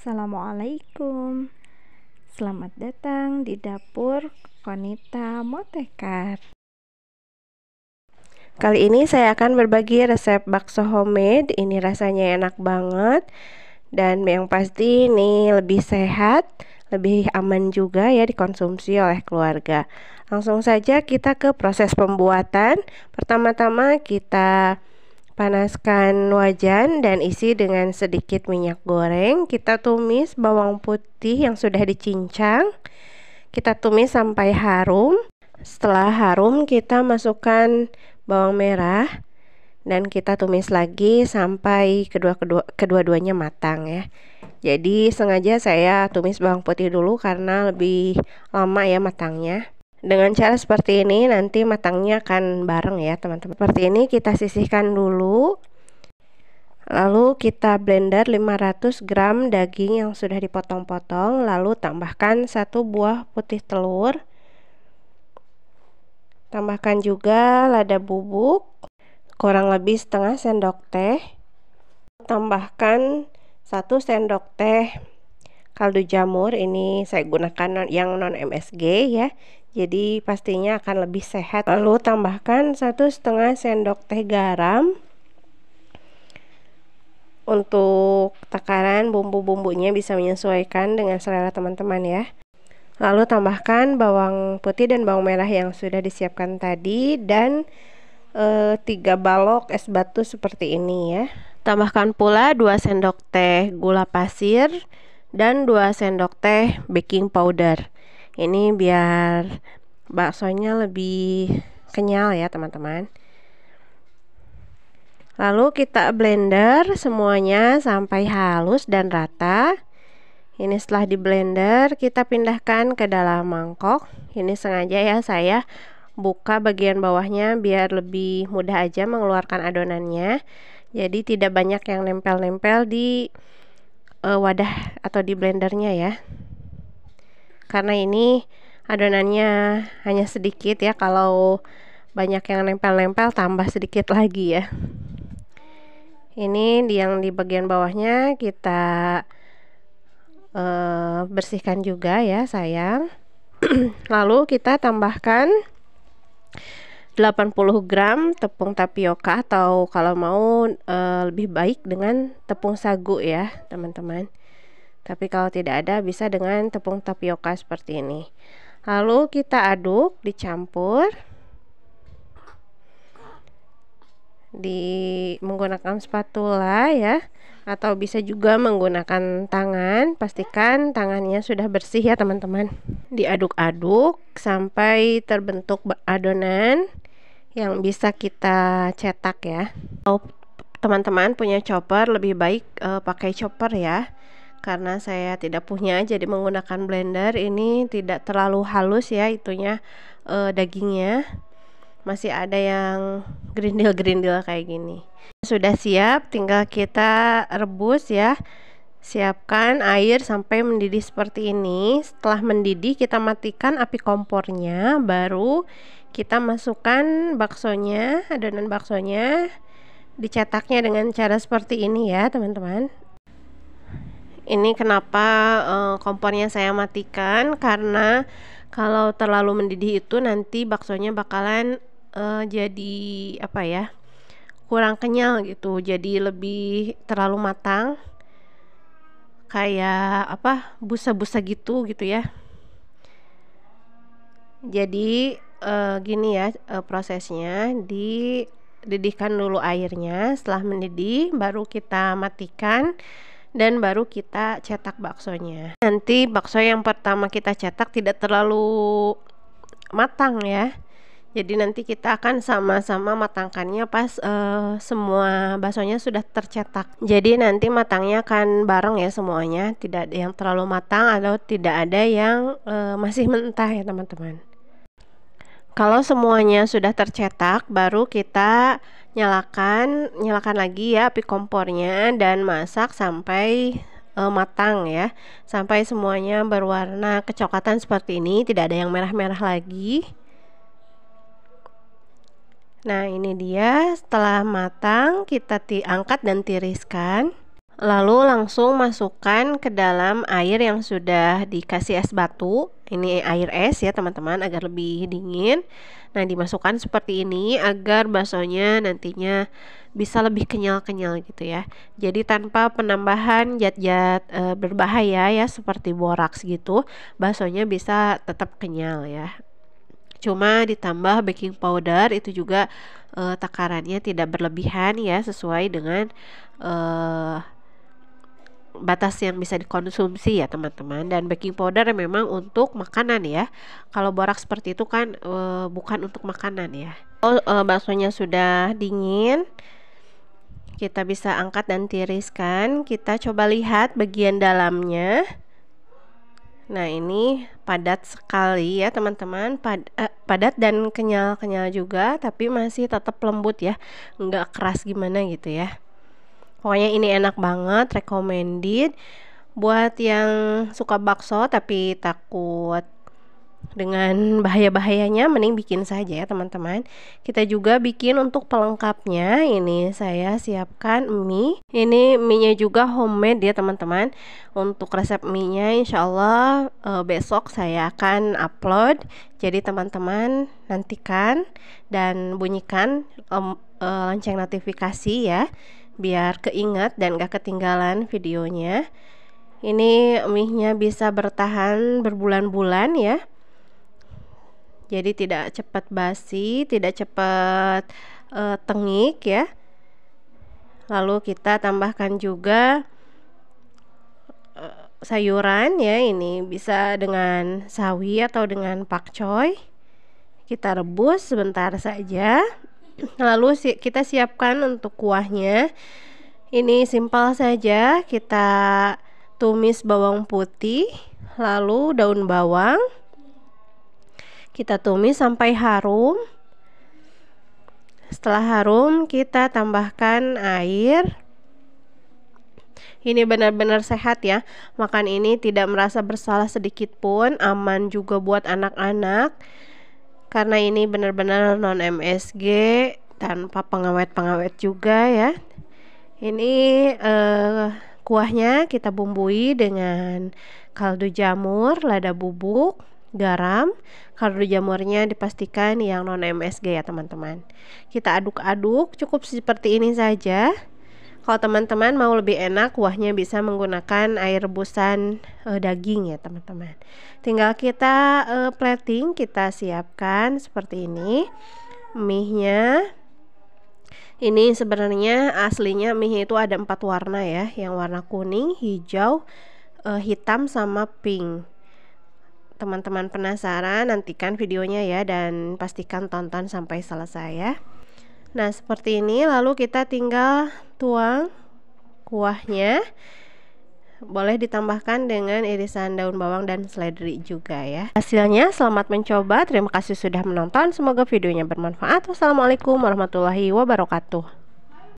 Assalamualaikum. Selamat datang di dapur Konita Motekar. Kali ini saya akan berbagi resep bakso homemade. Ini rasanya enak banget dan yang pasti ini lebih sehat, lebih aman juga ya dikonsumsi oleh keluarga. Langsung saja kita ke proses pembuatan. Pertama-tama kita panaskan wajan dan isi dengan sedikit minyak goreng. Kita tumis bawang putih yang sudah dicincang. Kita tumis sampai harum. Setelah harum kita masukkan bawang merah dan kita tumis lagi sampai kedua-duanya matang ya. Jadi sengaja saya tumis bawang putih dulu karena lebih lama ya matangnya. Dengan cara seperti ini nanti matangnya akan bareng ya teman-teman. Seperti ini kita sisihkan dulu. Lalu kita blender 500 gram daging yang sudah dipotong-potong. Lalu tambahkan 1 buah putih telur. Tambahkan juga lada bubuk kurang lebih setengah sendok teh. Tambahkan 1 sendok teh kaldu jamur. Ini saya gunakan yang non MSG ya. Jadi pastinya akan lebih sehat. Lalu tambahkan 1,5 sendok teh garam. Untuk takaran bumbu-bumbunya bisa menyesuaikan dengan selera teman-teman ya. Lalu tambahkan bawang putih dan bawang merah yang sudah disiapkan tadi dan 3 balok es batu seperti ini ya. Tambahkan pula 2 sendok teh gula pasir dan 2 sendok teh baking powder. Ini biar baksonya lebih kenyal ya teman-teman. Lalu kita blender semuanya sampai halus dan rata. Ini setelah di blender kita pindahkan ke dalam mangkok. Ini sengaja ya saya buka bagian bawahnya biar lebih mudah aja mengeluarkan adonannya. Jadi tidak banyak yang nempel-nempel di wadah atau di blendernya ya. Karena ini adonannya hanya sedikit ya, kalau banyak yang nempel-nempel tambah sedikit lagi ya. Ini yang di bagian bawahnya kita bersihkan juga ya sayang. Lalu kita tambahkan 80 gram tepung tapioka atau kalau mau lebih baik dengan tepung sagu ya teman-teman. Tapi kalau tidak ada bisa dengan tepung tapioka seperti ini. Lalu kita aduk, dicampur. Menggunakan spatula ya. Atau bisa juga menggunakan tangan. Pastikan tangannya sudah bersih ya teman-teman. Diaduk-aduk sampai terbentuk adonan yang bisa kita cetak ya. Kalau teman-teman punya chopper lebih baik pakai chopper ya. Karena saya tidak punya, jadi menggunakan blender. Ini tidak terlalu halus ya itunya, dagingnya masih ada yang gerindil-gerindil kayak gini. Sudah siap, tinggal kita rebus ya. Siapkan air sampai mendidih seperti ini. Setelah mendidih kita matikan api kompornya, baru kita masukkan baksonya, adonan baksonya. Dicetaknya dengan cara seperti ini ya teman-teman. Ini kenapa kompornya saya matikan, karena kalau terlalu mendidih itu nanti baksonya bakalan jadi apa ya, kurang kenyal gitu, jadi lebih terlalu matang kayak apa, busa-busa gitu ya. Jadi gini ya prosesnya, dididihkan dulu airnya. Setelah mendidih baru kita matikan dan baru kita cetak baksonya. Nanti bakso yang pertama kita cetak tidak terlalu matang ya. Jadi nanti kita akan sama-sama matangkannya pas semua baksonya sudah tercetak. Jadi nanti matangnya akan bareng ya semuanya, tidak ada yang terlalu matang atau tidak ada yang masih mentah ya teman-teman. Kalau semuanya sudah tercetak, baru kita nyalakan lagi ya api kompornya dan masak sampai matang ya, sampai semuanya berwarna kecoklatan seperti ini, tidak ada yang merah-merah lagi. Nah ini dia, setelah matang kita angkat dan tiriskan. Lalu langsung masukkan ke dalam air yang sudah dikasih es batu. Ini air es ya teman-teman, agar lebih dingin. Nah, dimasukkan seperti ini agar baksonya nantinya bisa lebih kenyal-kenyal gitu ya. Jadi tanpa penambahan zat-zat berbahaya ya, seperti boraks gitu, baksonya bisa tetap kenyal ya. Cuma ditambah baking powder itu juga takarannya tidak berlebihan ya, sesuai dengan batas yang bisa dikonsumsi ya teman-teman. Dan baking powder memang untuk makanan ya. Kalau borak seperti itu kan bukan untuk makanan ya. Baksonya sudah dingin, kita bisa angkat dan tiriskan. Kita coba lihat bagian dalamnya. Nah, ini padat sekali ya teman-teman, padat dan kenyal-kenyal juga, tapi masih tetap lembut ya, nggak keras gimana gitu ya. Pokoknya ini enak banget, recommended buat yang suka bakso tapi takut dengan bahaya-bahayanya, mending bikin saja ya teman-teman. Kita juga bikin untuk pelengkapnya. Ini saya siapkan mie. Ini mie-nya juga homemade ya teman-teman. Untuk resep mie-nya insya Allah besok saya akan upload. Jadi teman-teman nantikan dan bunyikan lonceng notifikasi ya, biar keinget dan gak ketinggalan videonya. Ini mie-nya bisa bertahan berbulan-bulan ya. Jadi tidak cepat basi, tidak cepat tengik ya. Lalu kita tambahkan juga sayuran ya. Ini bisa dengan sawi atau dengan pakcoy. Kita rebus sebentar saja. Lalu kita siapkan untuk kuahnya. Ini simpel saja, kita tumis bawang putih, lalu daun bawang. Kita tumis sampai harum. Setelah harum, kita tambahkan air. Ini benar-benar sehat ya. Makan ini tidak merasa bersalah sedikit pun, aman juga buat anak-anak. Karena ini benar-benar non MSG, tanpa pengawet-pengawet juga ya. Ini kuahnya kita bumbui dengan kaldu jamur, lada bubuk, garam. Kaldu jamurnya dipastikan yang non MSG ya teman-teman. Kita aduk-aduk, cukup seperti ini saja. Kalau teman-teman mau lebih enak, kuahnya bisa menggunakan air rebusan daging ya teman-teman. Tinggal kita plating, kita siapkan seperti ini mie-nya. Ini sebenarnya aslinya mie itu ada 4 warna ya, yang warna kuning, hijau, hitam sama pink. Teman-teman penasaran, nantikan videonya ya, dan pastikan tonton sampai selesai ya. Nah, seperti ini, lalu kita tinggal tuang kuahnya. Boleh ditambahkan dengan irisan daun bawang dan seledri juga ya. Hasilnya selamat mencoba. Terima kasih sudah menonton. Semoga videonya bermanfaat. Wassalamualaikum warahmatullahi wabarakatuh.